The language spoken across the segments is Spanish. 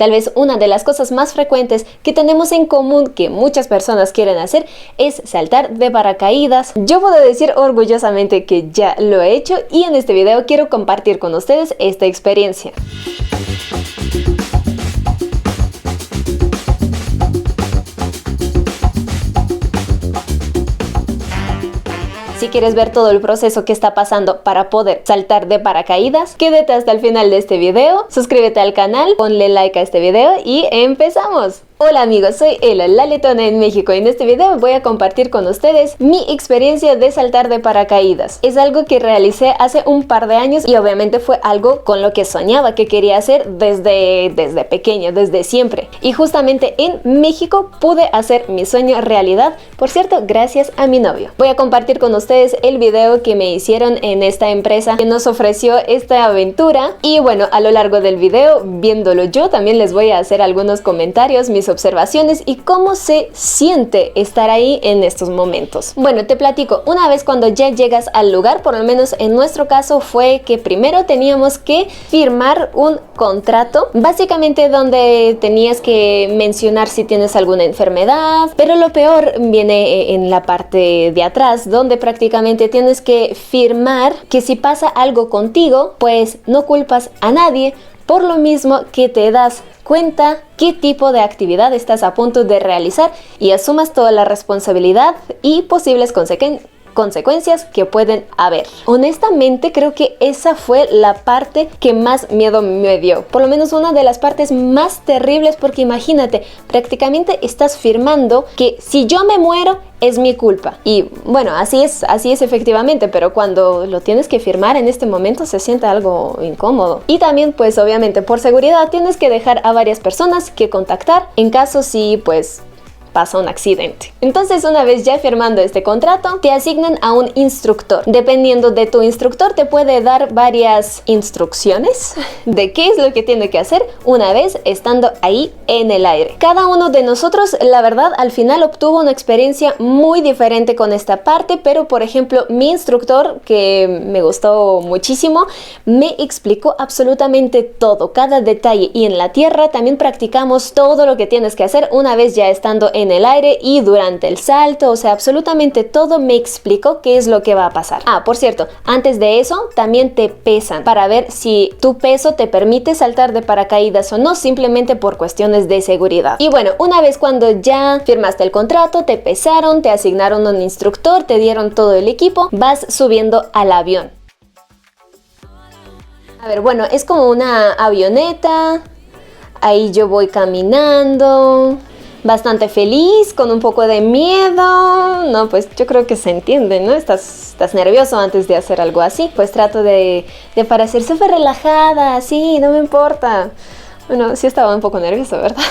Tal vez una de las cosas más frecuentes que tenemos en común que muchas personas quieren hacer es saltar de paracaídas. Yo puedo decir orgullosamente que ya lo he hecho y en este video quiero compartir con ustedes esta experiencia. Si quieres ver todo el proceso que está pasando para poder saltar de paracaídas, quédate hasta el final de este video, suscríbete al canal, ponle like a este video y ¡empezamos! Hola amigos, soy Ela, la letona en México y en este video voy a compartir con ustedes mi experiencia de saltar de paracaídas. Es algo que realicé hace un par de años y obviamente fue algo con lo que soñaba que quería hacer desde pequeña, desde siempre. Y justamente en México pude hacer mi sueño realidad, por cierto, gracias a mi novio. Voy a compartir con ustedes el video que me hicieron en esta empresa que nos ofreció esta aventura y bueno, a lo largo del video, viéndolo yo, también les voy a hacer algunos comentarios, mis observaciones y cómo se siente estar ahí en estos momentos. Bueno, te platico, una vez cuando ya llegas al lugar, por lo menos en nuestro caso fue que primero teníamos que firmar un contrato, básicamente donde tenías que mencionar si tienes alguna enfermedad, pero lo peor viene en la parte de atrás, donde prácticamente tienes que firmar que si pasa algo contigo, pues no culpas a nadie, por lo mismo que te das cuenta qué tipo de actividad estás a punto de realizar y asumas toda la responsabilidad y posibles consecuencias que pueden haber. Honestamente creo que esa fue la parte que más miedo me dio, por lo menos una de las partes más terribles, porque imagínate, prácticamente estás firmando que si yo me muero es mi culpa. Y bueno, así es efectivamente, pero cuando lo tienes que firmar en este momento se siente algo incómodo. Y también pues obviamente por seguridad tienes que dejar a varias personas que contactar en caso si pues pasa un accidente. Entonces, una vez ya firmando este contrato, te asignan a un instructor. Dependiendo de tu instructor, te puede dar varias instrucciones de qué es lo que tiene que hacer una vez estando ahí en el aire. Cada uno de nosotros, la verdad, al final obtuvo una experiencia muy diferente con esta parte, pero por ejemplo, mi instructor, que me gustó muchísimo, me explicó absolutamente todo, cada detalle, y en la tierra también practicamos todo lo que tienes que hacer una vez ya estando en el aire y durante el salto, o sea, absolutamente todo me explicó qué es lo que va a pasar. Ah, por cierto, antes de eso también te pesan para ver si tu peso te permite saltar de paracaídas o no, simplemente por cuestiones de seguridad. Y bueno, una vez cuando ya firmaste el contrato, te pesaron, te asignaron un instructor, te dieron todo el equipo, vas subiendo al avión. A ver, bueno, es como una avioneta, ahí yo voy caminando, bastante feliz, con un poco de miedo. No, pues yo creo que se entiende, ¿no? Estás nervioso antes de hacer algo así. Pues trato de parecer súper relajada, así, no me importa. Bueno, sí estaba un poco nervioso, ¿verdad?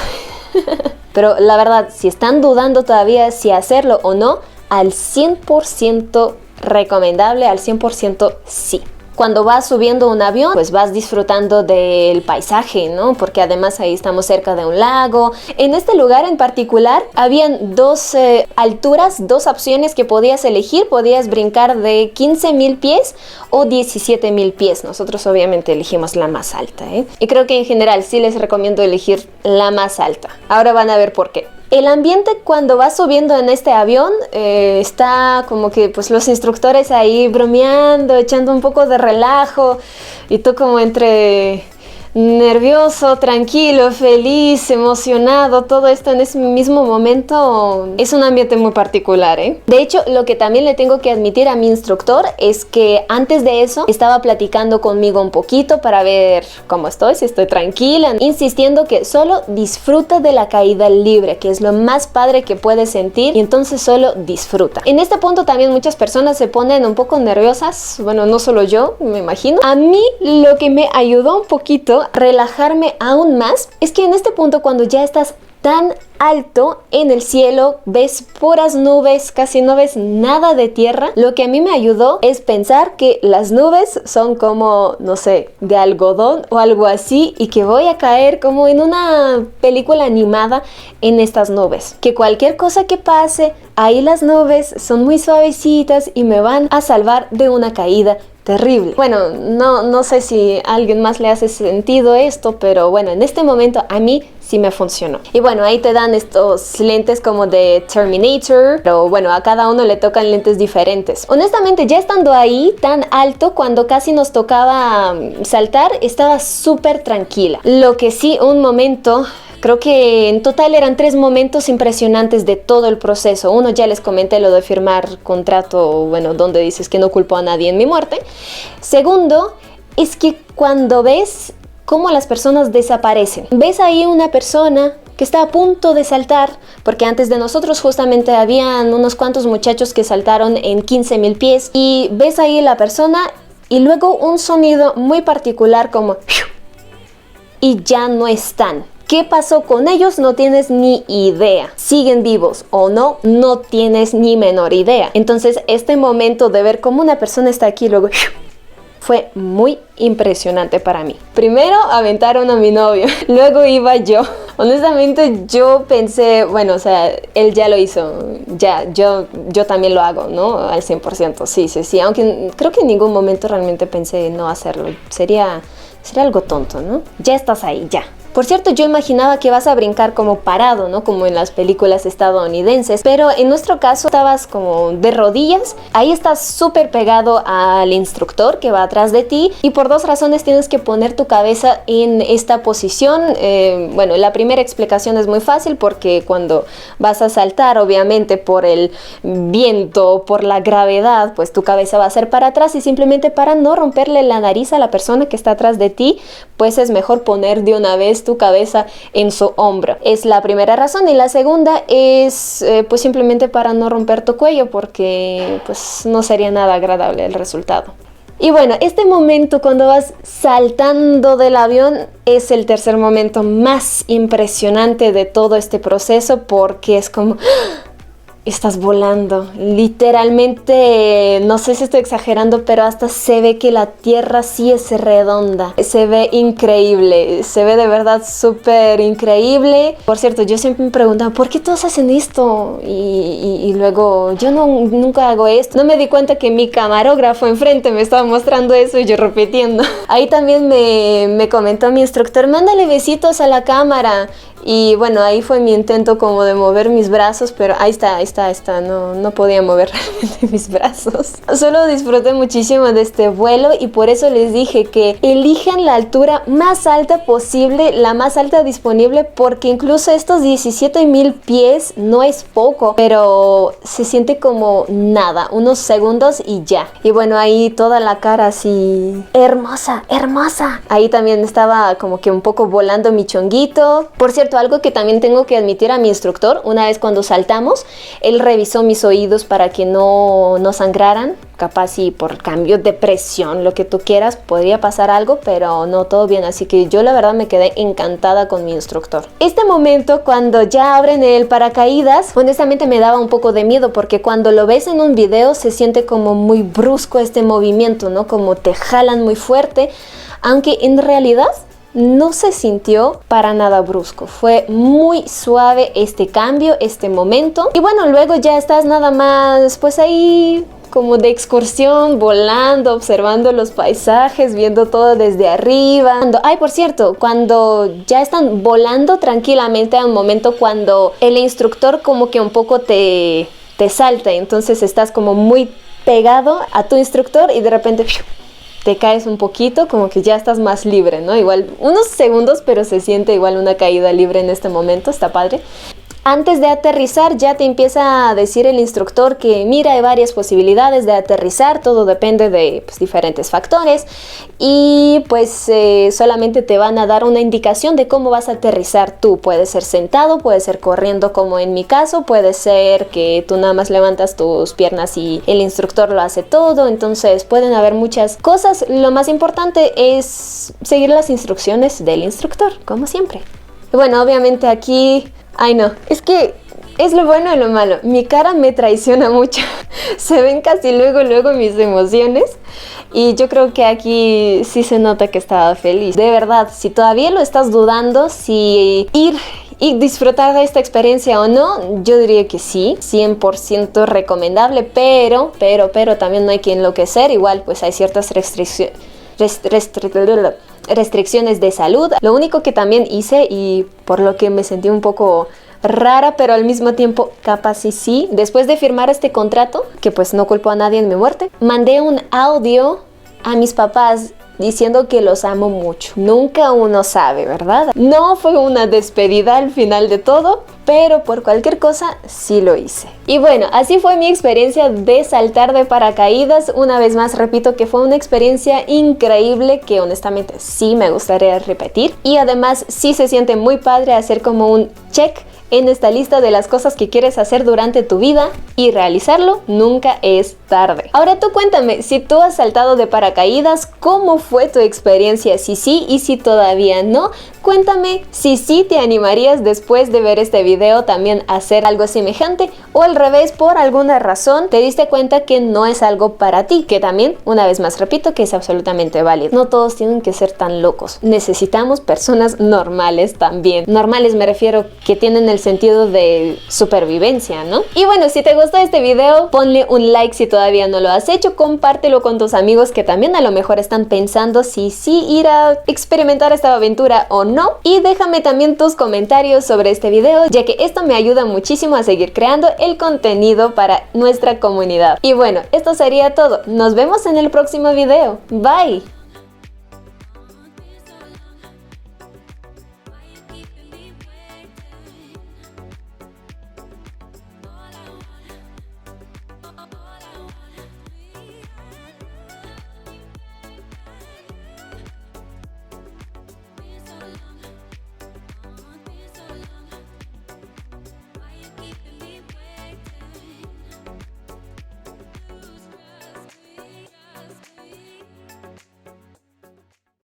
Pero la verdad, si están dudando todavía si hacerlo o no, al 100% recomendable, al 100% sí. Cuando vas subiendo un avión, pues vas disfrutando del paisaje, ¿no? Porque además ahí estamos cerca de un lago. En este lugar en particular, habían dos alturas, dos opciones que podías elegir. Podías brincar de 15,000 pies o 17,000 pies. Nosotros obviamente elegimos la más alta, ¿eh? Y creo que en general sí les recomiendo elegir la más alta. Ahora van a ver por qué. El ambiente cuando vas subiendo en este avión está como que pues los instructores ahí bromeando, echando un poco de relajo y tú como entre nervioso, tranquilo, feliz, emocionado, todo esto en ese mismo momento. Es un ambiente muy particular, ¿eh? De hecho, lo que también le tengo que admitir a mi instructor es que antes de eso estaba platicando conmigo un poquito para ver cómo estoy, si estoy tranquila, insistiendo que solo disfruta de la caída libre, que es lo más padre que puedes sentir, y entonces solo disfruta. En este punto también muchas personas se ponen un poco nerviosas, bueno, no solo yo, me imagino. A mí lo que me ayudó un poquito a relajarme aún más es que en este punto, cuando ya estás tan alto en el cielo, ves puras nubes, casi no ves nada de tierra. Lo que a mí me ayudó es pensar que las nubes son como, no sé, de algodón o algo así, y que voy a caer como en una película animada en estas nubes. Que cualquier cosa que pase, ahí las nubes son muy suavecitas y me van a salvar de una caída terrible. Bueno, no sé si a alguien más le hace sentido esto, pero bueno, en este momento a mí sí me funcionó. Y bueno, ahí te dan estos lentes como de Terminator, pero bueno, a cada uno le tocan lentes diferentes. Honestamente, ya estando ahí tan alto, cuando casi nos tocaba saltar, estaba súper tranquila. Lo que sí, un momento... Creo que en total eran 3 momentos impresionantes de todo el proceso. Uno, ya les comenté lo de firmar contrato, bueno, donde dices que no culpo a nadie en mi muerte. Segundo, es que cuando ves cómo las personas desaparecen. Ves ahí una persona que está a punto de saltar, porque antes de nosotros justamente habían unos cuantos muchachos que saltaron en 15.000 pies, y ves ahí la persona y luego un sonido muy particular como... y ya no están. ¿Qué pasó con ellos? No tienes ni idea. ¿Siguen vivos o no? No tienes ni menor idea. Entonces, este momento de ver cómo una persona está aquí y luego... fue muy impresionante para mí. Primero aventaron a mi novio, luego iba yo. Honestamente yo pensé, bueno, o sea, él ya lo hizo, ya, yo también lo hago, ¿no? Al 100%, sí. Aunque creo que en ningún momento realmente pensé no hacerlo. Sería algo tonto, ¿no? Ya estás ahí, ya. Por cierto, yo imaginaba que vas a brincar como parado, ¿no? Como en las películas estadounidenses, pero en nuestro caso estabas como de rodillas. Ahí estás súper pegado al instructor que va atrás de ti, y por 2 razones tienes que poner tu cabeza en esta posición. Bueno, la primera explicación es muy fácil, porque cuando vas a saltar, obviamente por el viento, por la gravedad, pues tu cabeza va a ser para atrás, y simplemente para no romperle la nariz a la persona que está atrás de ti, pues es mejor poner de una vez tu cabeza en su hombro. Es la primera razón. Y la segunda es pues simplemente para no romper tu cuello, porque pues no sería nada agradable el resultado. Y bueno, este momento cuando vas saltando del avión es el tercer momento más impresionante de todo este proceso, porque es como... estás volando, literalmente, no sé si estoy exagerando, pero hasta se ve que la tierra sí es redonda. Se ve increíble, se ve de verdad súper increíble. Por cierto, yo siempre me preguntaba, ¿por qué todos hacen esto? Y luego, yo nunca hago esto. No me di cuenta que mi camarógrafo enfrente me estaba mostrando eso y yo repitiendo. Ahí también me comentó mi instructor, mándale besitos a la cámara. Y bueno, ahí fue mi intento como de mover mis brazos, pero ahí está, no podía mover realmente mis brazos. Solo disfruté muchísimo de este vuelo, y por eso les dije que elijan la altura más alta posible, la más alta disponible, porque incluso estos 17.000 pies no es poco, pero se siente como nada, unos segundos y ya. Y bueno, ahí toda la cara así, hermosa, hermosa. Ahí también estaba como que un poco volando mi chonguito. Por cierto, algo que también tengo que admitir a mi instructor, una vez cuando saltamos, él revisó mis oídos para que no sangraran. Capaz si por cambio de presión, lo que tú quieras, podría pasar algo, pero no, todo bien. Así que yo la verdad me quedé encantada con mi instructor. Este momento, cuando ya abren el paracaídas, honestamente me daba un poco de miedo, porque cuando lo ves en un video se siente como muy brusco este movimiento, ¿no? Como te jalan muy fuerte, aunque en realidad no se sintió para nada brusco. Fue muy suave este cambio, este momento. Y bueno, luego ya estás nada más pues ahí como de excursión, volando, observando los paisajes, viendo todo desde arriba. Por cierto, cuando ya están volando tranquilamente, hay un momento cuando el instructor como que un poco te salta, entonces estás como muy pegado a tu instructor y de repente te caes un poquito, como que ya estás más libre, ¿no? Igual unos segundos, pero se siente igual una caída libre en este momento, está padre. Antes de aterrizar ya te empieza a decir el instructor que mira, hay varias posibilidades de aterrizar, todo depende de pues, diferentes factores, y pues solamente te van a dar una indicación de cómo vas a aterrizar tú. Puede ser sentado, puede ser corriendo como en mi caso, puede ser que tú nada más levantas tus piernas y el instructor lo hace todo. Entonces pueden haber muchas cosas. Lo más importante es seguir las instrucciones del instructor, como siempre. Y bueno, obviamente aquí... Ay no, es que es lo bueno y lo malo. Mi cara me traiciona mucho. Se ven casi luego mis emociones. Y yo creo que aquí sí se nota que estaba feliz. De verdad, si todavía lo estás dudando, si ir Y disfrutar de esta experiencia o no, yo diría que sí, 100% recomendable, pero también no hay que enloquecer. Igual pues hay ciertas restricciones de salud. Lo único que también hice, y por lo que me sentí un poco rara, pero al mismo tiempo capaz y sí, después de firmar este contrato, que pues no culpo a nadie en mi muerte, mandé un audio a mis papás diciendo que los amo mucho. Nunca uno sabe, ¿verdad? No fue una despedida al final de todo, pero por cualquier cosa sí lo hice. Y bueno, así fue mi experiencia de saltar de paracaídas. Una vez más repito que fue una experiencia increíble que honestamente sí me gustaría repetir. Y además sí se siente muy padre hacer como un check en esta lista de las cosas que quieres hacer durante tu vida, y realizarlo nunca es tarde. Ahora tú cuéntame, si tú has saltado de paracaídas, ¿cómo fue tu experiencia? Si sí y si todavía no, cuéntame si sí te animarías después de ver este video también a hacer algo semejante, o al revés, por alguna razón te diste cuenta que no es algo para ti, que también, una vez más repito, que es absolutamente válido. No todos tienen que ser tan locos, necesitamos personas normales también. Normales me refiero que tienen el sentido de supervivencia, ¿no? Y bueno, si te gustó este video, ponle un like si todavía no lo has hecho, compártelo con tus amigos que también a lo mejor están pensando si sí ir a experimentar esta aventura o no, y déjame también tus comentarios sobre este video, ya que esto me ayuda muchísimo a seguir creando el contenido para nuestra comunidad. Y bueno, esto sería todo, nos vemos en el próximo video, bye.